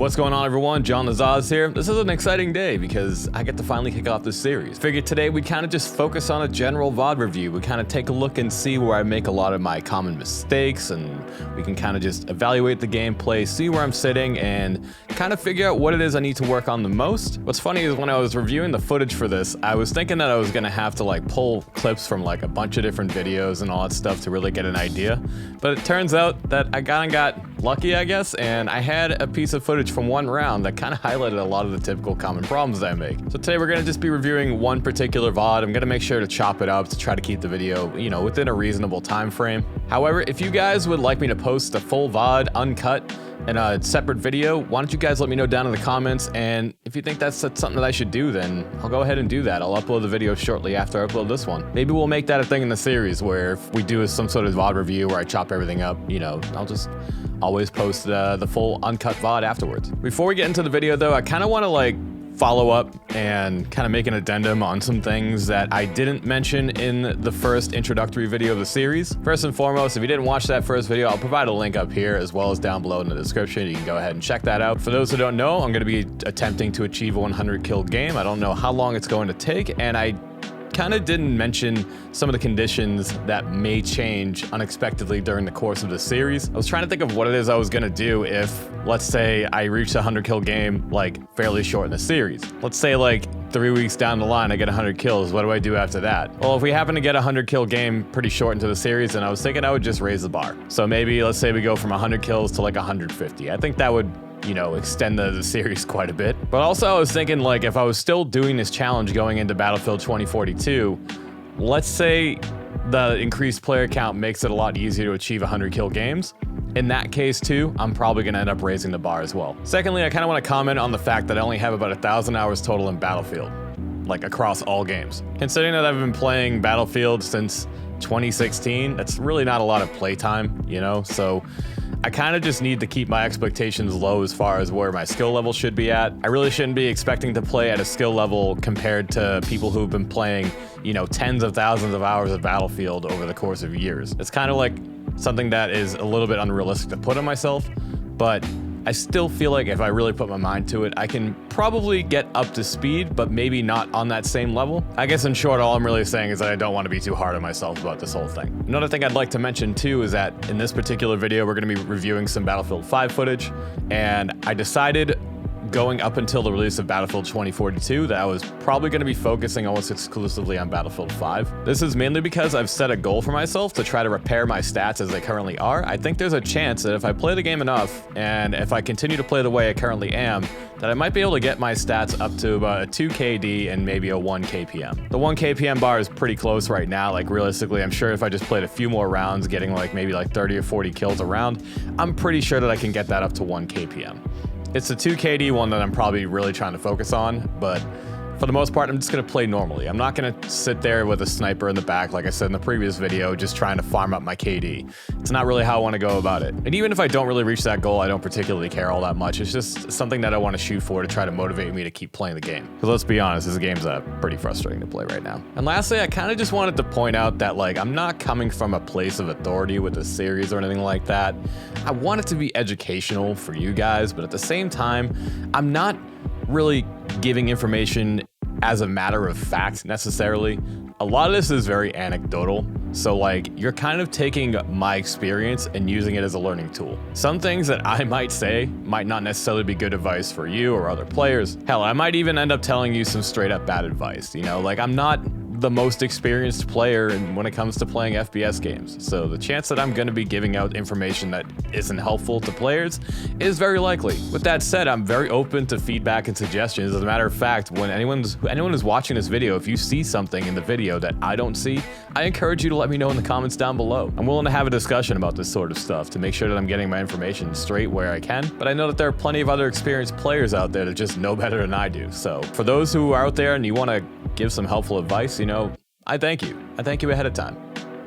What's going on, everyone? JawnTheZoz here. This is an exciting day because I get to finally kick off this series. Figured today we kind of just focus on a general VOD review. We kind of take a look and see where I make a lot of my common mistakes, and we can kind of just evaluate the gameplay, see where I'm sitting, and kind of figure out what it is I need to work on the most. What's funny is when I was reviewing the footage for this, I was thinking that I was gonna have to like pull clips from like a bunch of different videos and all that stuff to really get an idea. But it turns out that I kind of got lucky, I guess, and I had a piece of footage from one round that kind of highlighted a lot of the typical common problems that I make. So today we're gonna just be reviewing one particular VOD. I'm gonna make sure to chop it up to try to keep the video, you know, within a reasonable time frame. However, if you guys would like me to post a full VOD uncut in a separate video, why don't you guys let me know down in the comments, and if you think that's something that I should do, then I'll go ahead and do that. I'll upload the video shortly after I upload this one. Maybe we'll make that a thing in the series where if we do some sort of VOD review where I chop everything up, you know, I'll just always post the full uncut VOD afterwards. Before we get into the video though, I kind of want to like follow up and kind of make an addendum on some things that I didn't mention in the first introductory video of the series. First and foremost, if you didn't watch that first video, I'll provide a link up here as well as down below in the description. You can go ahead and check that out. For those who don't know, I'm going to be attempting to achieve a 100 kill game. I don't know how long it's going to take, and I kind of didn't mention some of the conditions that may change unexpectedly during the course of the series. I was trying to think of what it is I was going to do if, let's say, I reached a 100 kill game like fairly short in the series. Let's say like 3 weeks down the line I get 100 kills. What do I do after that? Well, if we happen to get a 100 kill game pretty short into the series, then I was thinking I would just raise the bar. So maybe let's say we go from 100 kills to like 150. I think that would, you know, extend the series quite a bit. But also I was thinking, like, if I was still doing this challenge going into Battlefield 2042, let's say the increased player count makes it a lot easier to achieve 100 kill games. In that case too, I'm probably gonna end up raising the bar as well. Secondly, I kind of want to comment on the fact that I only have about 1,000 hours total in Battlefield, like across all games. Considering that I've been playing Battlefield since 2016, that's really not a lot of playtime, you know? So I kind of just need to keep my expectations low as far as where my skill level should be at. I really shouldn't be expecting to play at a skill level compared to people who've been playing, you know, tens of thousands of hours of Battlefield over the course of years. It's kind of like something that is a little bit unrealistic to put on myself, but I still feel like if I really put my mind to it, I can probably get up to speed, but maybe not on that same level. I guess in short, all I'm really saying is that I don't want to be too hard on myself about this whole thing. Another thing I'd like to mention too is that in this particular video, we're going to be reviewing some Battlefield 5 footage, and I decided going up until the release of Battlefield 2042 that I was probably going to be focusing almost exclusively on Battlefield 5. This is mainly because I've set a goal for myself to try to repair my stats as they currently are. I think there's a chance that if I play the game enough, and if I continue to play the way I currently am, that I might be able to get my stats up to about a 2 KD and maybe a 1 KPM. The 1 KPM bar is pretty close right now. Like realistically, I'm sure if I just played a few more rounds, getting like maybe like 30 or 40 kills a round, I'm pretty sure that I can get that up to 1 KPM. It's the 2 KD one that I'm probably really trying to focus on, but for the most part, I'm just going to play normally. I'm not going to sit there with a sniper in the back, like I said in the previous video, just trying to farm up my KD. It's not really how I want to go about it. And even if I don't really reach that goal, I don't particularly care all that much. It's just something that I want to shoot for to try to motivate me to keep playing the game. Because let's be honest, this game's pretty frustrating to play right now. And lastly, I kind of just wanted to point out that like I'm not coming from a place of authority with the series or anything like that. I want it to be educational for you guys, but at the same time, I'm not really giving information as a matter of fact necessarily. A lot of this is very anecdotal, so like you're kind of taking my experience and using it as a learning tool. Some things that I might say might not necessarily be good advice for you or other players. Hell, I might even end up telling you some straight up bad advice, you know? Like I'm not the most experienced player when it comes to playing FPS games, so the chance that I'm going to be giving out information that isn't helpful to players is very likely. With that said, I'm very open to feedback and suggestions. As a matter of fact, when anyone who's watching this video, if you see something in the video that I don't see, I encourage you to let me know in the comments down below. I'm willing to have a discussion about this sort of stuff to make sure that I'm getting my information straight where I can, but I know that there are plenty of other experienced players out there that just know better than I do. So for those who are out there and you want to give some helpful advice, you know, I thank you. I thank you ahead of time,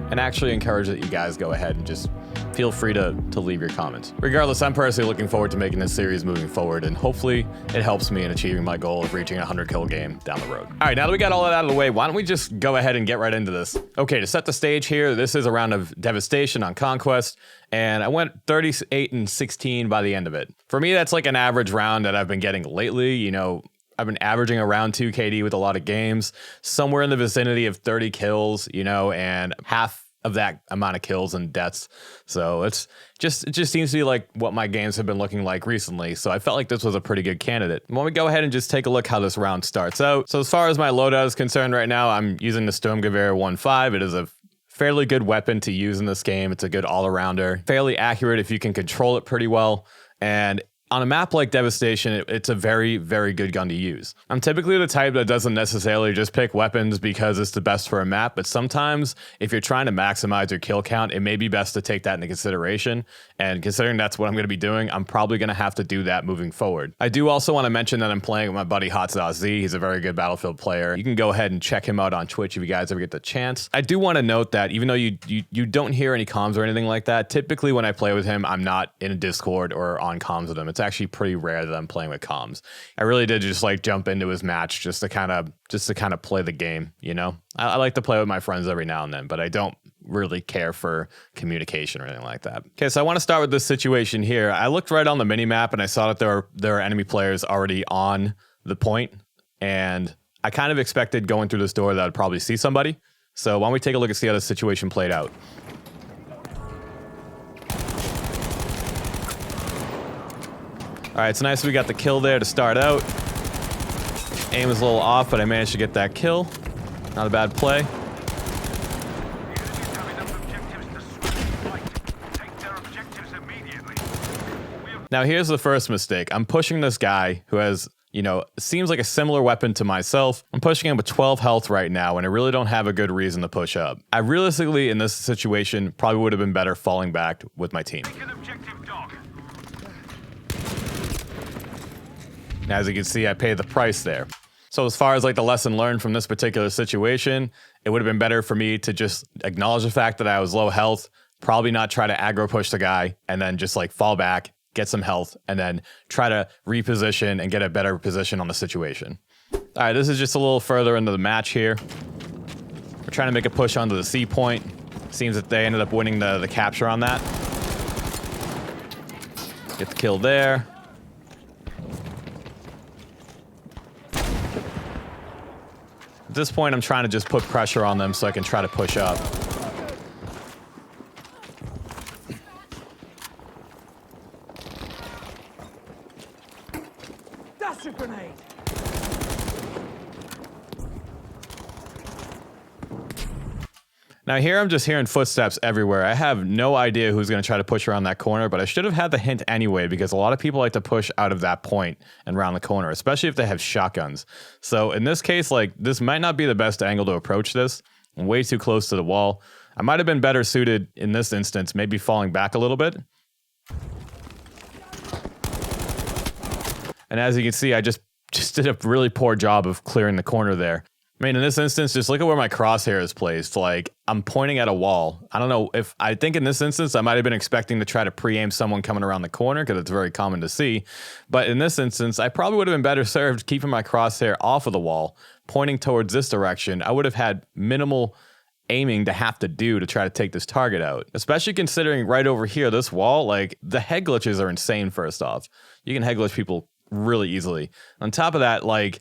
and actually encourage that you guys go ahead and just feel free to leave your comments. Regardless, I'm personally looking forward to making this series moving forward, and hopefully it helps me in achieving my goal of reaching a 100 kill game down the road. All right, now that we got all that out of the way, why don't we just go ahead and get right into this? Okay, to set the stage here, this is a round of Devastation on Conquest, and I went 38 and 16 by the end of it. For me, that's like an average round that I've been getting lately. You know, I've been averaging around 2 KD with a lot of games, somewhere in the vicinity of 30 kills, you know, and half of that amount of kills and deaths. So it just seems to be like what my games have been looking like recently. So I felt like this was a pretty good candidate. Why don't we go ahead and just take a look how this round starts out. So as far as my loadout is concerned right now, I'm using the Sturmgewehr 1.5. It is a fairly good weapon to use in this game. It's a good all-arounder, fairly accurate if you can control it pretty well. And on a map like Devastation, it's a very, very good gun to use. I'm typically the type that doesn't necessarily just pick weapons because it's the best for a map, but sometimes if you're trying to maximize your kill count, it may be best to take that into consideration. And considering that's what I'm going to be doing, I'm probably going to have to do that moving forward. I do also want to mention that I'm playing with my buddy JawnTheZoz. He's a very good Battlefield player. You can go ahead and check him out on Twitch if you guys ever get the chance. I do want to note that even though you don't hear any comms or anything like that, typically when I play with him, I'm not in a Discord or on comms with him. It's actually pretty rare that I'm playing with comms. I really did just like jump into his match just to kind of play the game, you know? I like to play with my friends every now and then, but I don't really care for communication or anything like that. Okay, so I want to start with this situation here. I looked right on the mini map and I saw that there are enemy players already on the point, and I kind of expected going through this door that I'd probably see somebody. So why don't we take a look and see how this situation played out. All right, it's nice we got the kill there to start out. Aim was a little off, but I managed to get that kill. Not a bad play. Now here's the first mistake. I'm pushing this guy who has, you know, seems like a similar weapon to myself. I'm pushing him with 12 health right now, and I really don't have a good reason to push up. I realistically, in this situation, probably would have been better falling back with my team. As you can see, I paid the price there. So as far as like the lesson learned from this particular situation, it would have been better for me to just acknowledge the fact that I was low health, probably not try to aggro push the guy, and then just like fall back, get some health, and then try to reposition and get a better position on the situation. All right, this is just a little further into the match here. We're trying to make a push onto the C point. Seems that they ended up winning the capture on that. Get the kill there. At this point, I'm trying to just put pressure on them so I can try to push up. That's a grenade. Now here I'm just hearing footsteps everywhere. I have no idea who's going to try to push around that corner, but I should have had the hint anyway because a lot of people like to push out of that point and around the corner, especially if they have shotguns. So in this case, like this might not be the best angle to approach this. I'm way too close to the wall. I might have been better suited in this instance, maybe falling back a little bit. And as you can see, I just did a really poor job of clearing the corner there. I mean, in this instance, just look at where my crosshair is placed. Like, I'm pointing at a wall. I don't know if, I think in this instance, I might have been expecting to try to pre-aim someone coming around the corner because it's very common to see. But in this instance, I probably would have been better served keeping my crosshair off of the wall, pointing towards this direction. I would have had minimal aiming to have to do to try to take this target out. Especially considering right over here, this wall, like, the head glitches are insane, first off. You can head glitch people really easily. On top of that, like,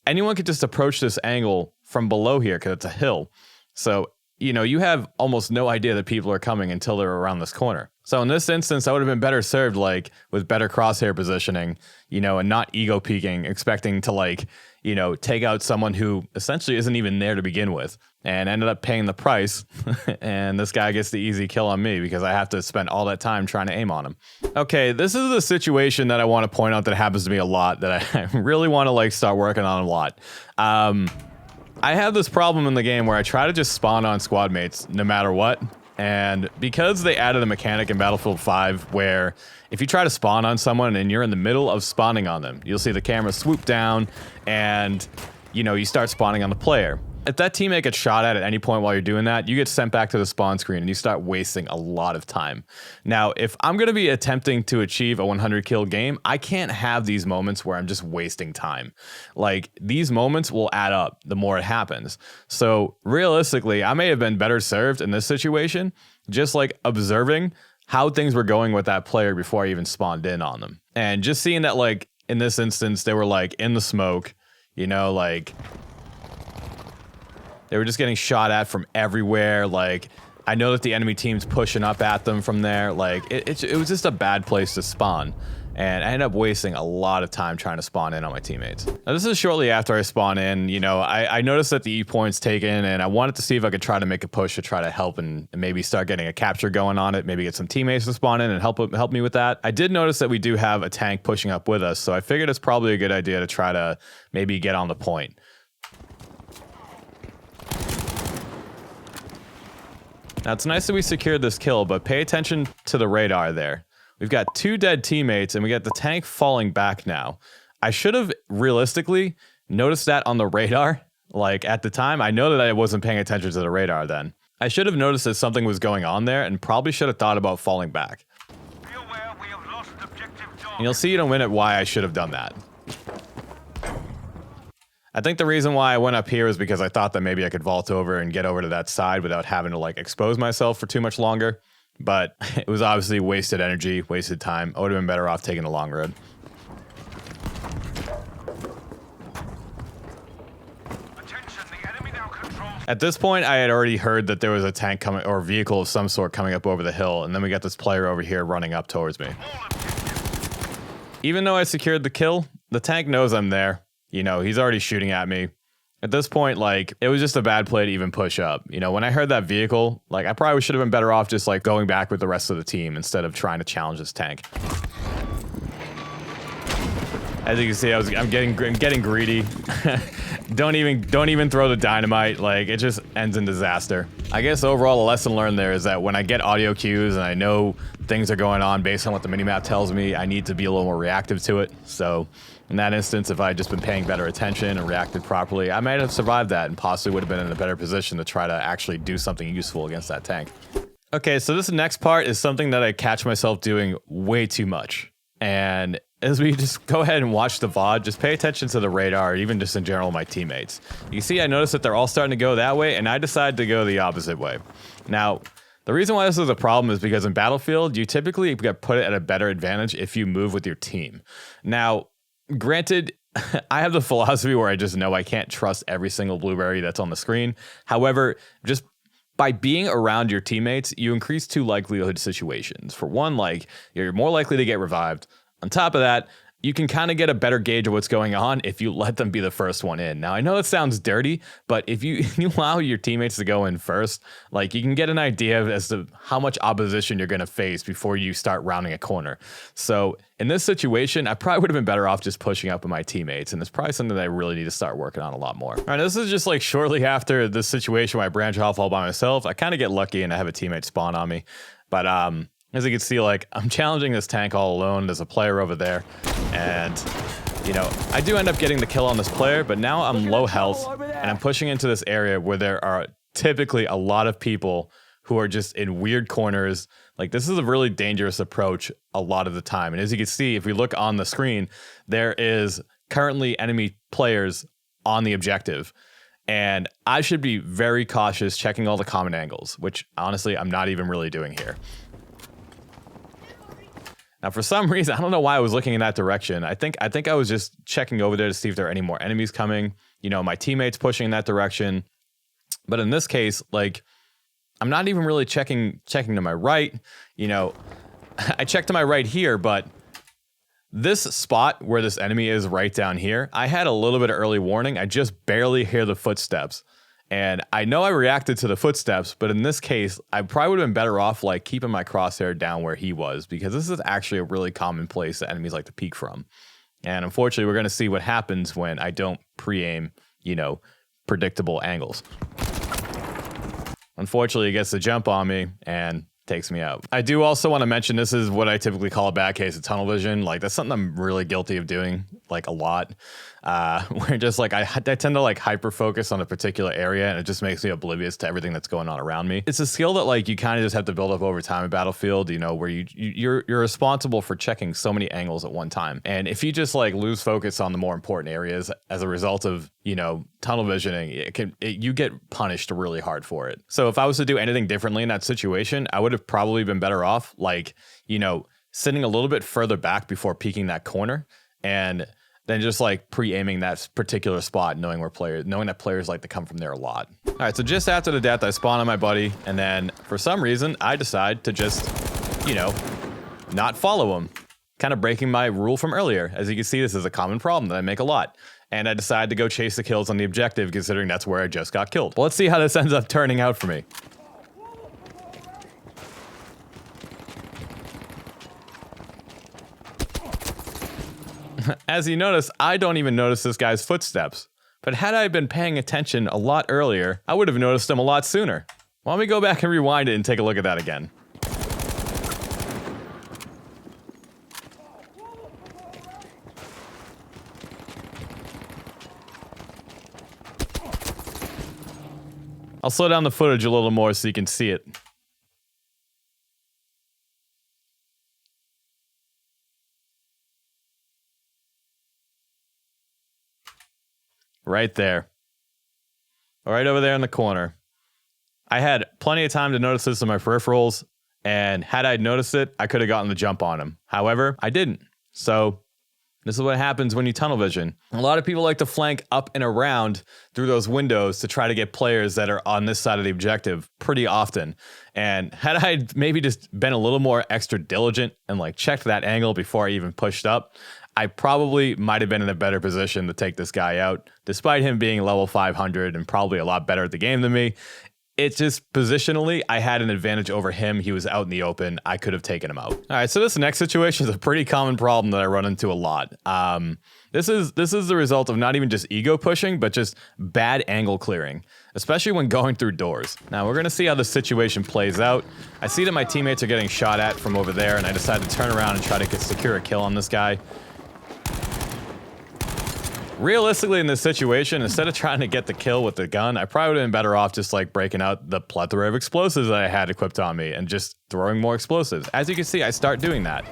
anyone could just approach this angle from below here because it's a hill. So, you know, you have almost no idea that people are coming until they're around this corner. So in this instance, I would have been better served like with better crosshair positioning, you know, and not ego peeking, expecting to like, you know, take out someone who essentially isn't even there to begin with, and ended up paying the price. And this guy gets the easy kill on me because I have to spend all that time trying to aim on him. Okay, this is a situation that I want to point out that happens to me a lot that I really want to like start working on a lot. I have this problem in the game where I try to just spawn on squad mates no matter what. And because they added a mechanic in Battlefield 5 where if you try to spawn on someone and you're in the middle of spawning on them, you'll see the camera swoop down and, you know, you start spawning on the player. if that teammate gets shot at any point while you're doing that, you get sent back to the spawn screen and you start wasting a lot of time. Now, if I'm going to be attempting to achieve a 100 kill game, I can't have these moments where I'm just wasting time. Like, these moments will add up the more it happens. So realistically, I may have been better served in this situation, just like observing how things were going with that player before I even spawned in on them. And just seeing that, like, in this instance, they were like in the smoke, you know, like, they were just getting shot at from everywhere. Like, I know that the enemy team's pushing up at them from there. Like, it was just a bad place to spawn. And I ended up wasting a lot of time trying to spawn in on my teammates. Now, this is shortly after I spawn in. You know, I noticed that the E point's taken, and I wanted to see if I could try to make a push to try to help and maybe start getting a capture going on it. Maybe get some teammates to spawn in and help me with that. I did notice that we do have a tank pushing up with us, so I figured it's probably a good idea to try to maybe get on the point. Now, it's nice that we secured this kill, but pay attention to the radar there. We've got 2 dead teammates, and we got the tank falling back now. I should have realistically noticed that on the radar. Like, at the time, I know that I wasn't paying attention to the radar then. I should have noticed that something was going on there and probably should have thought about falling back. Be aware we have lost objective target. And you'll see in a minute why I should have done that. I think the reason why I went up here is because I thought that maybe I could vault over and get over to that side without having to, like, expose myself for too much longer. But it was obviously wasted energy, wasted time. I would have been better off taking the long road. Attention, the enemy now controls. At this point, I had already heard that there was a tank coming, or a vehicle of some sort coming up over the hill, and then we got this player over here running up towards me. Even though I secured the kill, the tank knows I'm there. You know, he's already shooting at me. At this point, like, it was just a bad play to even push up. You know, when I heard that vehicle, like, I probably should have been better off just, like, going back with the rest of the team instead of trying to challenge this tank. As you can see, I'm getting greedy. Don't even throw the dynamite. Like, it just ends in disaster. I guess overall, the lesson learned there is that when I get audio cues and I know things are going on based on what the minimap tells me, I need to be a little more reactive to it. So in that instance, if I had just been paying better attention and reacted properly, I might have survived that and possibly would have been in a better position to try to actually do something useful against that tank. Okay, so this next part is something that I catch myself doing way too much. And as we just go ahead and watch the VOD, just pay attention to the radar, or even just in general my teammates. You see, I noticed that they're all starting to go that way, and I decided to go the opposite way. Now, the reason why this is a problem is because in Battlefield, you typically get put at a better advantage if you move with your team. Now, granted, I have the philosophy where I just know I can't trust every single blueberry that's on the screen. However, just by being around your teammates, you increase 2 likelihood situations. For one, like, you're more likely to get revived. On top of that, you can kind of get a better gauge of what's going on if you let them be the first one in. Now, I know that sounds dirty, but if you allow your teammates to go in first, like, you can get an idea as to how much opposition you're going to face before you start rounding a corner. So in this situation, I probably would have been better off just pushing up with my teammates, and it's probably something that I really need to start working on a lot more. All right, this is just like shortly after this situation where I branch off all by myself. I kind of get lucky and I have a teammate spawn on me, but as you can see, like, I'm challenging this tank all alone. There's a player over there, and, you know, I do end up getting the kill on this player, but now I'm low health, and I'm pushing into this area where there are typically a lot of people who are just in weird corners. Like, this is a really dangerous approach a lot of the time. And as you can see, if we look on the screen, there is currently enemy players on the objective. And I should be very cautious checking all the common angles, which honestly, I'm not even really doing here. Now, for some reason, I don't know why I was looking in that direction. I think I was just checking over there to see if there are any more enemies coming. You know, my teammates pushing in that direction. But in this case, like, I'm not even really checking to my right. You know, I checked to my right here, but this spot where this enemy is right down here, I had a little bit of early warning. I just barely hear the footsteps. And I know I reacted to the footsteps, but in this case, I probably would have been better off, like, keeping my crosshair down where he was, because this is actually a really common place that enemies like to peek from. And unfortunately, we're going to see what happens when I don't pre-aim, you know, predictable angles. Unfortunately, he gets the jump on me and takes me out. I do also want to mention this is what I typically call a bad case of tunnel vision. Like, that's something I'm really guilty of doing like a lot, where just like I tend to like hyper focus on a particular area, and it just makes me oblivious to everything that's going on around me. It's a skill that like you kind of just have to build up over time in Battlefield, you know, where you're responsible for checking so many angles at one time, and if you just like lose focus on the more important areas as a result of, you know, tunnel visioning, you get punished really hard for it. So if I was to do anything differently in that situation, I would have probably been better off, like, you know, sitting a little bit further back before peeking that corner, and then just like pre-aiming that particular spot, knowing that players like to come from there a lot. All right, so just after the death, I spawn on my buddy, and then for some reason, I decide to just, you know, not follow him, kind of breaking my rule from earlier. As you can see, this is a common problem that I make a lot. And I decided to go chase the kills on the objective, considering that's where I just got killed. Well, let's see how this ends up turning out for me. As you notice, I don't even notice this guy's footsteps. But had I been paying attention a lot earlier, I would have noticed him a lot sooner. Well, let me go back and rewind it and take a look at that again. I'll slow down the footage a little more so you can see it. Right there. Right over there in the corner. I had plenty of time to notice this in my peripherals, and had I noticed it, I could have gotten the jump on him. However, I didn't. So this is what happens when you tunnel vision. A lot of people like to flank up and around through those windows to try to get players that are on this side of the objective pretty often. And had I maybe just been a little more extra diligent and like checked that angle before I even pushed up, I probably might have been in a better position to take this guy out, despite him being level 500 and probably a lot better at the game than me. It's just positionally, I had an advantage over him. He was out in the open. I could have taken him out. All right, so this next situation is a pretty common problem that I run into a lot. This is the result of not even just ego pushing, but just bad angle clearing, especially when going through doors. Now, we're gonna see how this situation plays out. I see that my teammates are getting shot at from over there, and I decide to turn around and try to secure a kill on this guy. Realistically, in this situation, instead of trying to get the kill with the gun, I probably would have been better off just like breaking out the plethora of explosives that I had equipped on me and just throwing more explosives. As you can see, I start doing that.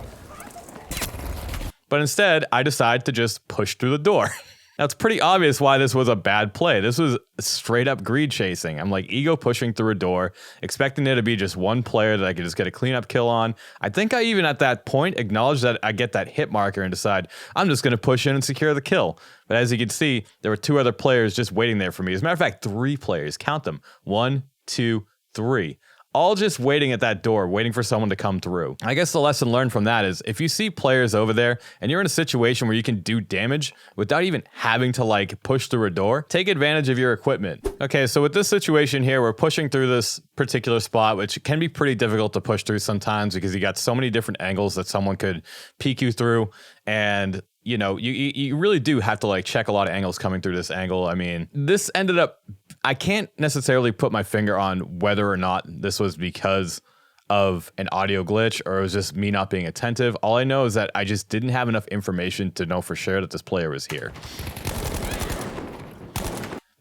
But instead, I decide to just push through the door. Now, it's pretty obvious why this was a bad play. This was straight up greed chasing. I'm like ego pushing through a door, expecting there to be just one player that I could just get a cleanup kill on. I think I even at that point acknowledged that I get that hit marker and decide I'm just going to push in and secure the kill. But as you can see, there were two other players just waiting there for me. As a matter of fact, 3 players. Count them. 1, 2, 3. All just waiting at that door, waiting for someone to come through. I guess the lesson learned from that is if you see players over there and you're in a situation where you can do damage without even having to like push through a door, take advantage of your equipment. Okay, so with this situation here, we're pushing through this particular spot, which can be pretty difficult to push through sometimes because you got so many different angles that someone could peek you through. And you know, you really do have to like check a lot of angles coming through this angle. I mean, this ended up, I can't necessarily put my finger on whether or not this was because of an audio glitch or it was just me not being attentive. All I know is that I just didn't have enough information to know for sure that this player was here.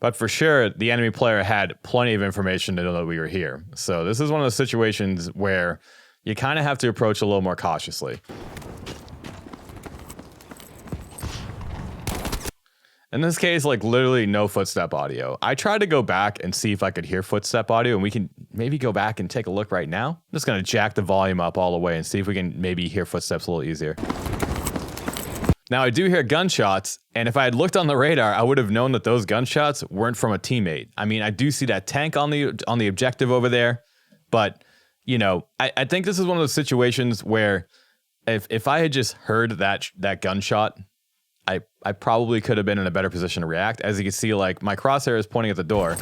But for sure, the enemy player had plenty of information to know that we were here. So this is one of those situations where you kind of have to approach a little more cautiously. In this case, like literally no footstep audio. I tried to go back and see if I could hear footstep audio, and we can maybe go back and take a look right now. I'm just gonna jack the volume up all the way and see if we can maybe hear footsteps a little easier. Now I do hear gunshots, and if I had looked on the radar, I would have known that those gunshots weren't from a teammate. I mean, I do see that tank on the objective over there, but you know, I think this is one of those situations where if I had just heard that gunshot, I probably could have been in a better position to react. As you can see, like my crosshair is pointing at the door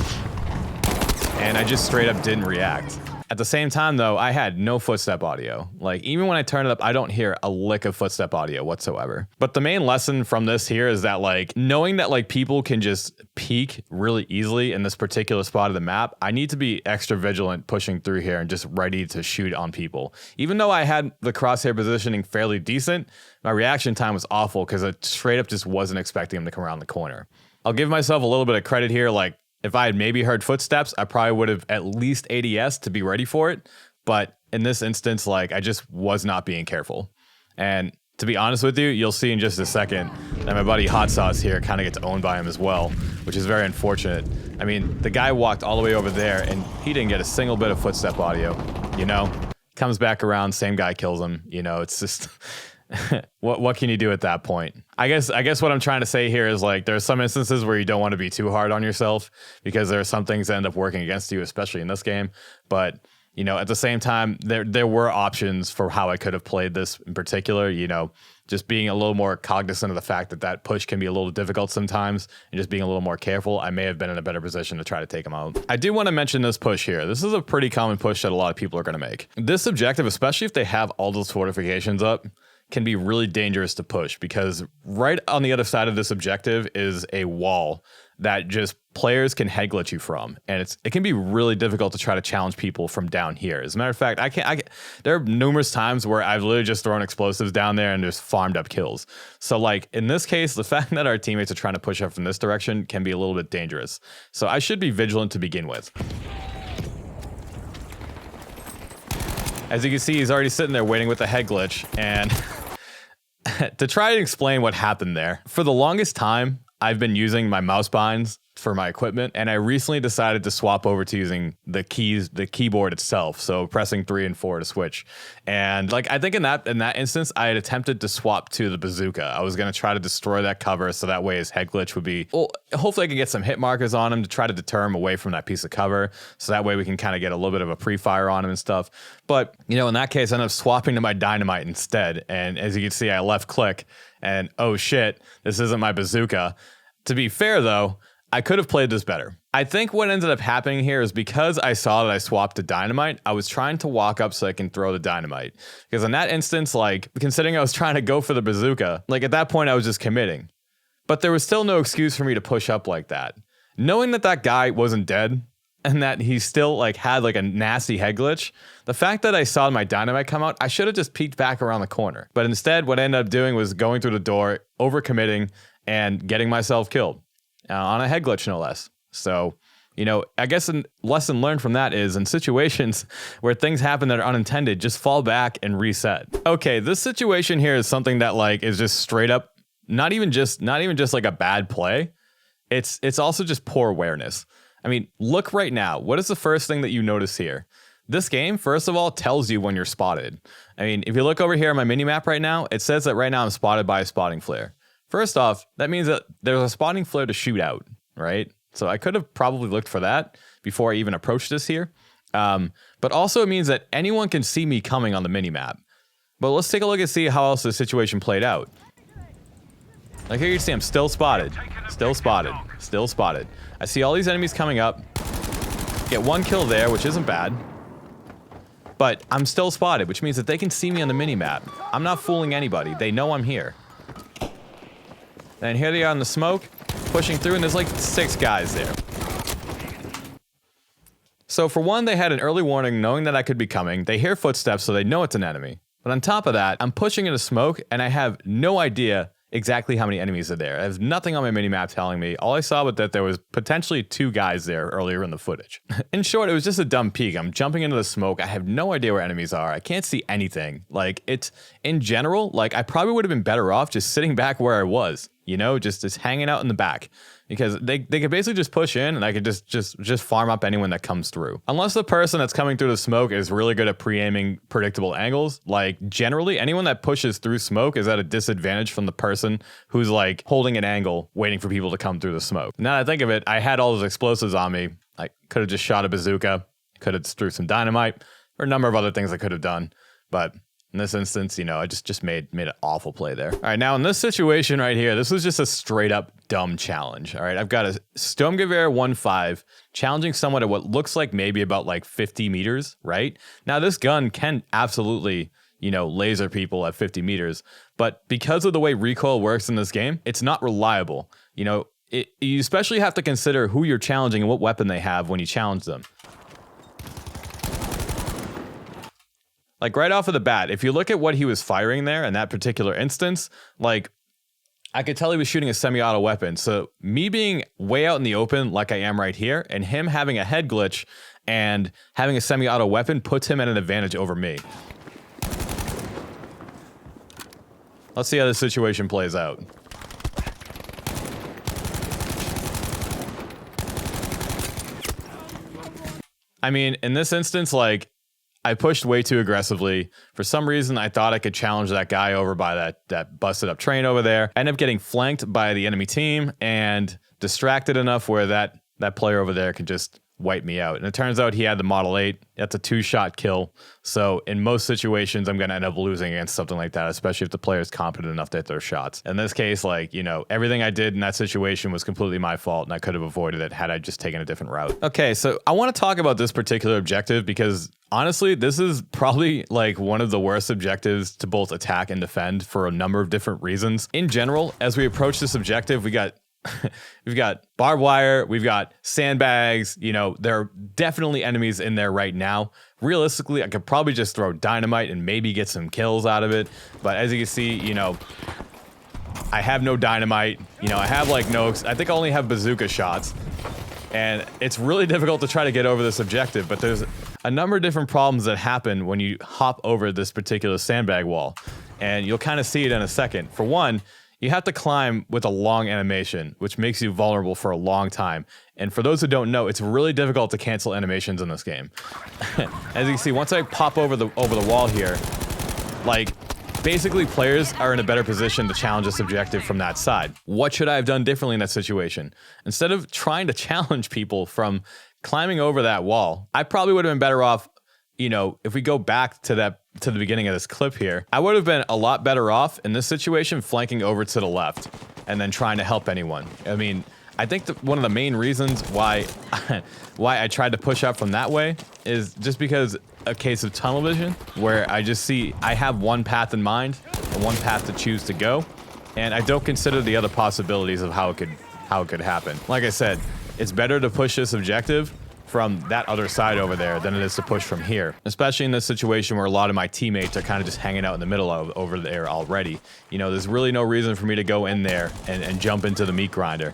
and I just straight up didn't react. At the same time, though, I had no footstep audio. Like, even when I turn it up, I don't hear a lick of footstep audio whatsoever. But the main lesson from this here is that, like, knowing that, like, people can just peek really easily in this particular spot of the map, I need to be extra vigilant pushing through here and just ready to shoot on people. Even though I had the crosshair positioning fairly decent, my reaction time was awful because I straight up just wasn't expecting him to come around the corner. I'll give myself a little bit of credit here. Like, if I had maybe heard footsteps, I probably would have at least ADS to be ready for it. But in this instance, like, I just was not being careful. And to be honest with you, you'll see in just a second that my buddy Hot Sauce here kind of gets owned by him as well, which is very unfortunate. I mean, the guy walked all the way over there and he didn't get a single bit of footstep audio, you know? Comes back around, same guy kills him, you know, it's just... what can you do at that point? I guess what I'm trying to say here is, like, there's some instances where you don't want to be too hard on yourself because there are some things that end up working against you, especially in this game. But, you know, at the same time, there were options for how I could have played this in particular, you know, just being a little more cognizant of the fact that that push can be a little difficult sometimes and just being a little more careful. I may have been in a better position to try to take him out. I do want to mention this push here. This is a pretty common push that a lot of people are going to make. This objective, especially if they have all those fortifications up, can be really dangerous to push because right on the other side of this objective is a wall that just players can head glitch you from, and it can be really difficult to try to challenge people from down here. As a matter of fact, there are numerous times where I've literally just thrown explosives down there and just farmed up kills. So, like, in this case, the fact that our teammates are trying to push up from this direction can be a little bit dangerous. So I should be vigilant to begin with. As you can see, he's already sitting there waiting with the head glitch, and to try and explain what happened there, for the longest time, I've been using my mouse binds for my equipment, and I recently decided to swap over to using the keyboard itself, so pressing 3 and 4 to switch. And, like, I think in that instance, I had attempted to swap to the bazooka. I was going to try to destroy that cover so that way his head glitch would be, well, hopefully I could get some hit markers on him to try to deter him away from that piece of cover, so that way we can kind of get a little bit of a pre-fire on him and stuff. But, you know, in that case, I ended up swapping to my dynamite instead, and as you can see, I left click, and oh shit, this isn't my bazooka. To be fair, though, I could have played this better. I think what ended up happening here is because I saw that I swapped to dynamite, I was trying to walk up so I can throw the dynamite. Because in that instance, like, considering I was trying to go for the bazooka, like, at that point I was just committing. But there was still no excuse for me to push up like that. Knowing that that guy wasn't dead and that he still, like, had, like, a nasty head glitch, the fact that I saw my dynamite come out, I should have just peeked back around the corner. But instead, what I ended up doing was going through the door, overcommitting, and getting myself killed. On a head glitch, no less. So, you know, I guess a lesson learned from that is in situations where things happen that are unintended, just fall back and reset. Okay, this situation here is something that, like, is just straight up, not even just like a bad play. It's also just poor awareness. I mean, look right now. What is the first thing that you notice here? This game, first of all, tells you when you're spotted. I mean, if you look over here on my minimap right now, it says that right now I'm spotted by a spotting flare. First off, that means that there's a spotting flare to shoot out, right? So I could have probably looked for that before I even approached this here. But also it means that anyone can see me coming on the minimap. But let's take a look and see how else the situation played out. Like here you see I'm still spotted, still spotted, still spotted. I see all these enemies coming up. Get one kill there, which isn't bad. But I'm still spotted, which means that they can see me on the minimap. I'm not fooling anybody. They know I'm here. And here they are in the smoke, pushing through, and there's like 6 guys there. So for one, they had an early warning knowing that I could be coming. They hear footsteps, so they know it's an enemy. But on top of that, I'm pushing into smoke, and I have no idea exactly how many enemies are there. I have nothing on my minimap telling me. All I saw was that there was potentially 2 guys there earlier in the footage. In short, it was just a dumb peek. I'm jumping into the smoke. I have no idea where enemies are. I can't see anything. Like, it's, in general, like, I probably would have been better off just sitting back where I was. You know, just hanging out in the back. Because they could basically just push in and I could just farm up anyone that comes through. Unless the person that's coming through the smoke is really good at pre-aiming predictable angles. Like, generally, anyone that pushes through smoke is at a disadvantage from the person who's, like, holding an angle, waiting for people to come through the smoke. Now that I think of it, I had all those explosives on me. I could have just shot a bazooka, could have threw some dynamite, or a number of other things I could have done. But In this instance, you know, I just made an awful play there. All right, now in this situation right here, this was just a straight up dumb challenge. All right, I've got a Sturmgewehr 1.5 challenging someone at what looks like maybe about like 50 meters, right? Now this gun can absolutely, you know, laser people at 50 meters, but because of the way recoil works in this game, it's not reliable. You know, you especially have to consider who you're challenging and what weapon they have when you challenge them. Like right off of the bat, if you look at what he was firing there in that particular instance, like I could tell he was shooting a semi-auto weapon. So me being way out in the open like I am right here and him having a head glitch and having a semi-auto weapon puts him at an advantage over me. Let's see how this situation plays out. I mean, in this instance, like, I pushed way too aggressively. For some reason, I thought I could challenge that guy over by that busted up train over there. I ended up getting flanked by the enemy team and distracted enough where that player over there could just wipe me out. And it turns out he had the Model 8. That's a 2-shot kill. So in most situations, I'm going to end up losing against something like that, especially if the player is competent enough to hit their shots. In this case, like, you know, everything I did in that situation was completely my fault, and I could have avoided it had I just taken a different route. Okay, so I want to talk about this particular objective because honestly, this is probably like one of the worst objectives to both attack and defend for a number of different reasons. In general, as we approach this objective, we've got barbed wire, we've got sandbags, you know, there are definitely enemies in there right now. Realistically, I could probably just throw dynamite and maybe get some kills out of it. But as you can see, you know, I have no dynamite. You know, I have like no, I think I only have bazooka shots. And it's really difficult to try to get over this objective, but there's a number of different problems that happen when you hop over this particular sandbag wall. And you'll kind of see it in a second. For one, you have to climb with a long animation, which makes you vulnerable for a long time. And for those who don't know, it's really difficult to cancel animations in this game. As you can see, once I pop over the wall here, like, basically players are in a better position to challenge this objective from that side. What should I have done differently in that situation? Instead of trying to challenge people from climbing over that wall, I probably would have been better off, you know, if we go back to the beginning of this clip here, I would have been a lot better off in this situation flanking over to the left and then trying to help anyone. I mean, I think one of the main reasons why I tried to push up from that way is just because a case of tunnel vision where I just see I have one path in mind and one path to choose to go, and I don't consider the other possibilities of how it could happen. Like I said, it's better to push this objective from that other side over there than it is to push from here, especially in this situation where a lot of my teammates are kind of just hanging out in the middle of over there already. You know, there's really no reason for me to go in there and jump into the meat grinder.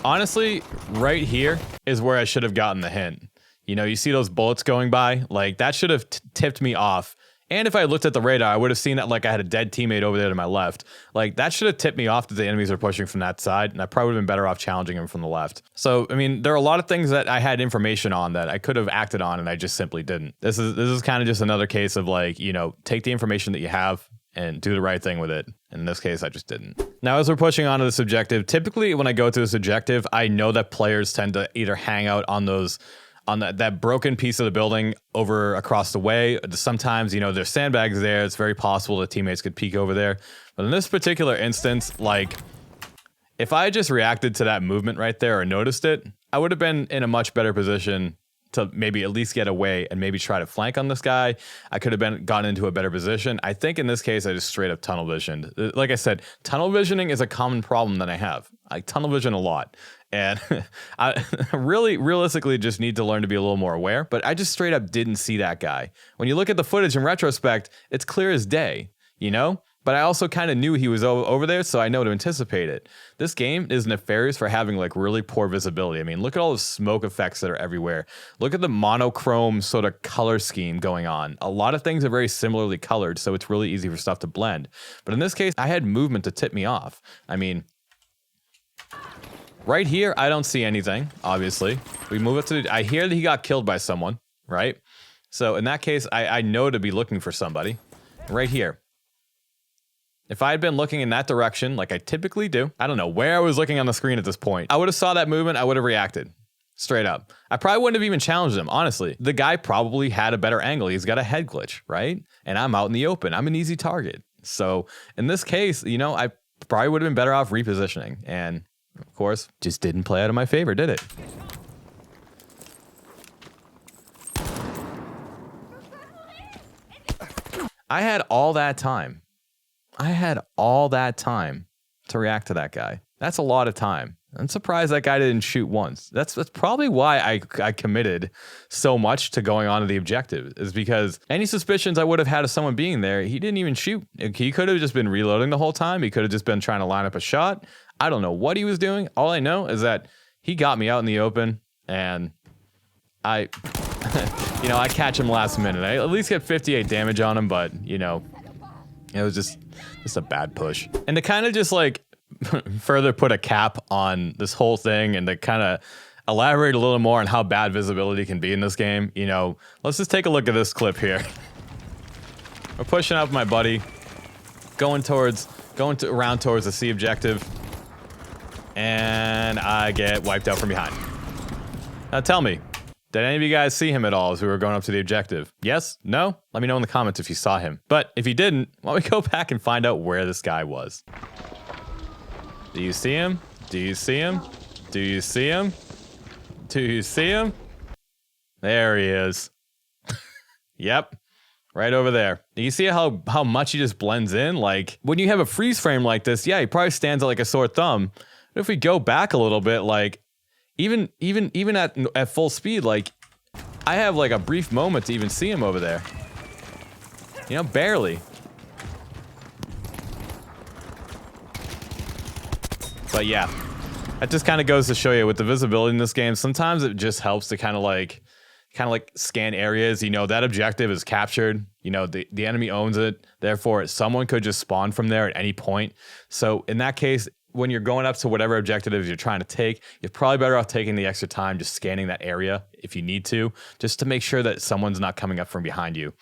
Honestly, right here is where I should have gotten the hint. You know, you see those bullets going by? Like, that should have tipped me off. And if I looked at the radar, I would have seen that, like, I had a dead teammate over there to my left. Like, that should have tipped me off that the enemies are pushing from that side, and I probably would have been better off challenging him from the left. So, I mean, there are a lot of things that I had information on that I could have acted on, and I just simply didn't. This is kind of just another case of, like, you know, take the information that you have and do the right thing with it. In this case, I just didn't. Now, as we're pushing onto this objective, typically when I go to this objective, I know that players tend to either hang out on that broken piece of the building over across the way. Sometimes, you know, there's sandbags there. It's very possible that teammates could peek over there. But in this particular instance, like, if I just reacted to that movement right there or noticed it, I would have been in a much better position to maybe at least get away and maybe try to flank on this guy. I could have gotten into a better position. I think in this case, I just straight up tunnel visioned. Like I said, tunnel visioning is a common problem that I have. I tunnel vision a lot. And I really, realistically just need to learn to be a little more aware. But I just straight up didn't see that guy. When you look at the footage in retrospect, it's clear as day, you know? But I also kind of knew he was over there, so I know to anticipate it. This game is nefarious for having like really poor visibility. I mean, look at all the smoke effects that are everywhere. Look at the monochrome sort of color scheme going on. A lot of things are very similarly colored, so it's really easy for stuff to blend. But in this case, I had movement to tip me off. I mean, right here, I don't see anything, obviously. We move up to I hear that he got killed by someone, right? So in that case, I know to be looking for somebody. Right here. If I had been looking in that direction, like I typically do, I don't know where I was looking on the screen at this point, I would have saw that movement, I would have reacted. Straight up. I probably wouldn't have even challenged him, honestly. The guy probably had a better angle. He's got a head glitch, right? And I'm out in the open. I'm an easy target. So in this case, you know, I probably would have been better off repositioning. And of course, just didn't play out of my favor, did it? I had all that time. To react to that guy. That's a lot of time. I'm surprised that guy didn't shoot once. That's probably why I committed so much to going on to the objective, is because any suspicions I would have had of someone being there, he didn't even shoot. He could have just been reloading the whole time. He could have just been trying to line up a shot. I don't know what he was doing. All I know is that he got me out in the open, and I catch him last minute. I at least get 58 damage on him, but, you know, it was just a bad push. And to kind of just like further put a cap on this whole thing and to kind of elaborate a little more on how bad visibility can be in this game, you know, let's just take a look at this clip here. We're pushing up my buddy, going around towards the C objective, and I get wiped out from behind. Now tell me, did any of you guys see him at all as we were going up to the objective? Yes? No? Let me know in the comments if you saw him. But if you didn't, why don't we go back and find out where this guy was. Do you see him? Do you see him? Do you see him? Do you see him? There he is. Yep. Right over there. Do you see how much he just blends in? Like, when you have a freeze frame like this, yeah, he probably stands out like a sore thumb. But if we go back a little bit, like, even at full speed, like, I have like a brief moment to even see him over there. You know, barely. But yeah, that just kind of goes to show you with the visibility in this game, sometimes it just helps to kind of like scan areas. You know, that objective is captured. You know, the enemy owns it. Therefore, someone could just spawn from there at any point. So in that case, when you're going up to whatever objective you're trying to take, you're probably better off taking the extra time just scanning that area if you need to, just to make sure that someone's not coming up from behind you.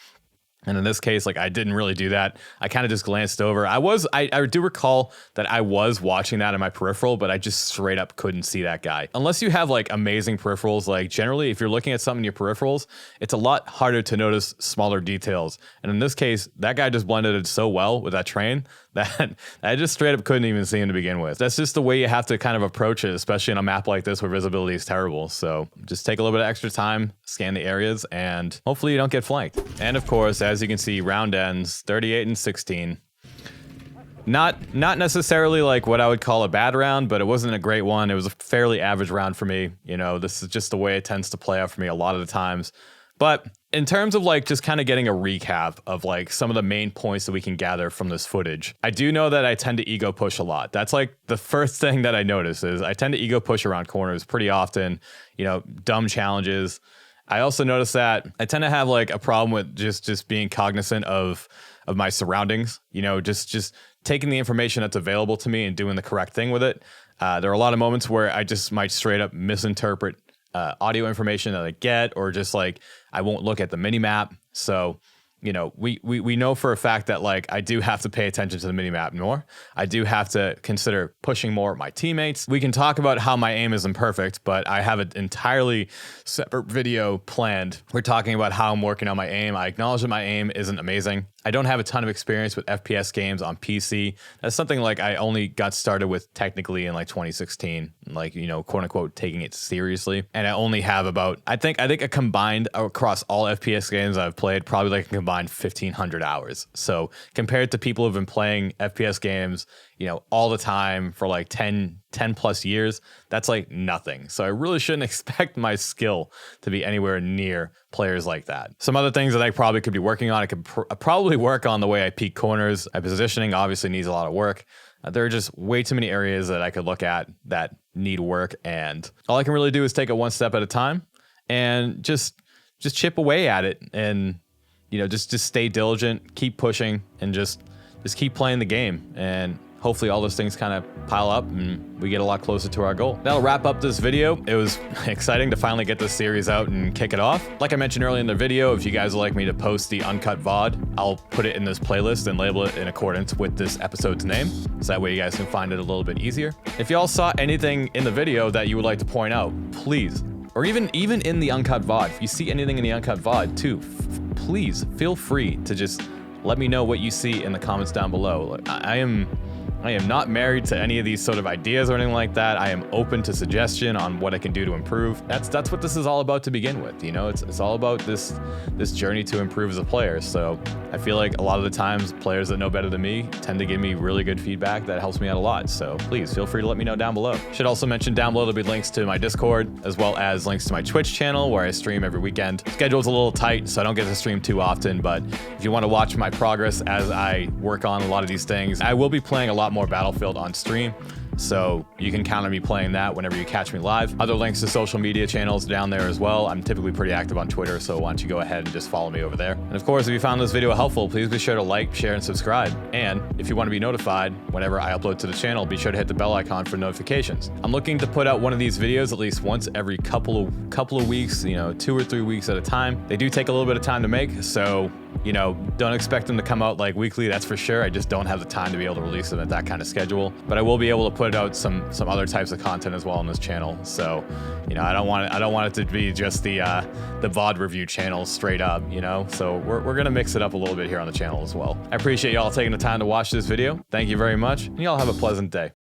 And in this case, like, I didn't really do that. I kind of just glanced over. I do recall that I was watching that in my peripheral, but I just straight up couldn't see that guy. Unless you have like amazing peripherals, like generally if you're looking at something in your peripherals, it's a lot harder to notice smaller details. And in this case, that guy just blended it so well with that train that I just straight up couldn't even see him to begin with. That's just the way you have to kind of approach it, especially on a map like this where visibility is terrible. So just take a little bit of extra time, scan the areas, and hopefully you don't get flanked. And of course, as you can see, round ends 38 and 16. Not necessarily like what I would call a bad round, but it wasn't a great one. It was a fairly average round for me. You know, this is just the way it tends to play out for me a lot of the times. But in terms of like just kind of getting a recap of like some of the main points that we can gather from this footage, I do know that I tend to ego push a lot. That's like the first thing that I notice is I tend to ego push around corners pretty often, you know, dumb challenges. I also notice that I tend to have like a problem with just being cognizant of my surroundings, you know, just taking the information that's available to me and doing the correct thing with it. There are a lot of moments where I just might straight up misinterpret audio information that I get, or just like I won't look at the mini map. So, you know, we know for a fact that like I do have to pay attention to the mini map more. I do have to consider pushing more at my teammates. We can talk about how my aim is imperfect, but I have an entirely separate video planned. We're talking about how I'm working on my aim. I acknowledge that my aim isn't amazing. I don't have a ton of experience with FPS games on PC. That's something like I only got started with technically in like 2016, like, you know, quote unquote, taking it seriously. And I only have about, I think a combined across all FPS games I've played, probably like a combined 1,500 hours. So compared to people who've been playing FPS games, you know, all the time for like 10 plus years, that's like nothing. So I really shouldn't expect my skill to be anywhere near players like that. Some other things that I probably could be working on, I could probably work on the way I peek corners. My positioning obviously needs a lot of work. There are just way too many areas that I could look at that need work, and all I can really do is take it one step at a time and just chip away at it, and, you know, just stay diligent, keep pushing, and just keep playing the game. And hopefully all those things kind of pile up and we get a lot closer to our goal. That'll wrap up this video. It was exciting to finally get this series out and kick it off. Like I mentioned earlier in the video, if you guys would like me to post the uncut VOD, I'll put it in this playlist and label it in accordance with this episode's name, so that way you guys can find it a little bit easier. If y'all saw anything in the video that you would like to point out, please or even in the uncut VOD, if you see anything in the uncut VOD too, please feel free to just let me know what you see in the comments down below. I am not married to any of these sort of ideas or anything like that. I am open to suggestion on what I can do to improve. That's what this is all about to begin with. You know, it's all about this journey to improve as a player. So I feel like a lot of the times players that know better than me tend to give me really good feedback that helps me out a lot. So please feel free to let me know down below. Should also mention down below there'll be links to my Discord as well as links to my Twitch channel where I stream every weekend. Schedule's a little tight, so I don't get to stream too often, but if you want to watch my progress as I work on a lot of these things, I will be playing a lot more Battlefield on stream, so you can count on me playing that whenever you catch me live. Other links to social media channels down there as well. I'm typically pretty active on Twitter, so why don't you go ahead and just follow me over there. And of course, if you found this video helpful, please be sure to like, share, and subscribe. And if you want to be notified whenever I upload to the channel, be sure to hit the bell icon for notifications. I'm looking to put out one of these videos at least once every couple of weeks, you know, 2 or 3 weeks at a time. They do take a little bit of time to make, so you know, don't expect them to come out like weekly, that's for sure. I just don't have the time to be able to release them at that kind of schedule. But I will be able to put out some other types of content as well on this channel. So, you know, I don't want it to be just the VOD review channel straight up, you know. So we're gonna mix it up a little bit here on the channel as well. I appreciate y'all taking the time to watch this video. Thank you very much, and y'all have a pleasant day.